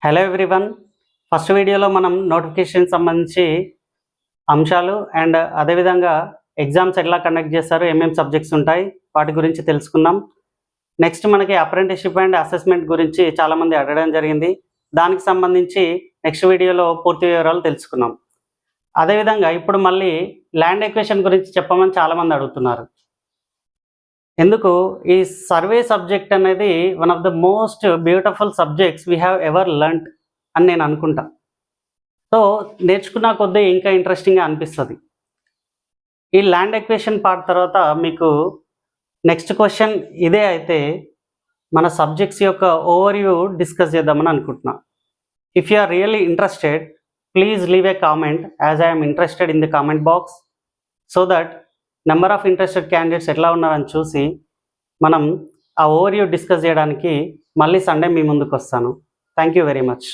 Hello everyone. First వీడియోలో మనం notification సంబంధించి అంశాలు అండ్ అదేవిధంగా ఎగ్జామ్స్ ఎలా కండక్ట్ చేస్తారు, ఏమేమి సబ్జెక్ట్స్ ఉంటాయి, వాటి గురించి తెలుసుకున్నాం. నెక్స్ట్ మనకి అప్రెంటిస్షిప్ అండ్ అసెస్మెంట్ గురించి చాలామంది అడగడం జరిగింది. దానికి సంబంధించి నెక్స్ట్ వీడియోలో పూర్తి వివరాలు తెలుసుకున్నాం. అదేవిధంగా ఇప్పుడు మళ్ళీ ల్యాండ్ ఎక్వేషన్ గురించి చెప్పమని చాలామంది అడుగుతున్నారు. ఎందుకు ఈ సర్వే సబ్జెక్ట్ అనేది one of the most beautiful subjects we have ever learned అని నేను అనుకుంటా. సో నేర్చుకున్న కొద్దీ ఇంకా ఇంట్రెస్టింగ్గా అనిపిస్తుంది. ఈ ల్యాండ్ ఎక్వేషన్ పార్ట్ తర్వాత మీకు నెక్స్ట్ క్వశ్చన్ ఇదే అయితే మన సబ్జెక్ట్స్ యొక్క ఓవర్వ్యూ డిస్కస్ చేద్దామని అనుకుంటున్నా. If you are really interested, please leave a comment as I'm interested in the comment box, so that number of interested candidates ఎట్లా ఉన్నారని చూసి మనం ఆ ఓవర్వ్యూ డిస్కస్ చేయడానికి మళ్ళీ సండే మీ ముందుకు వస్తాను. Thank you very much.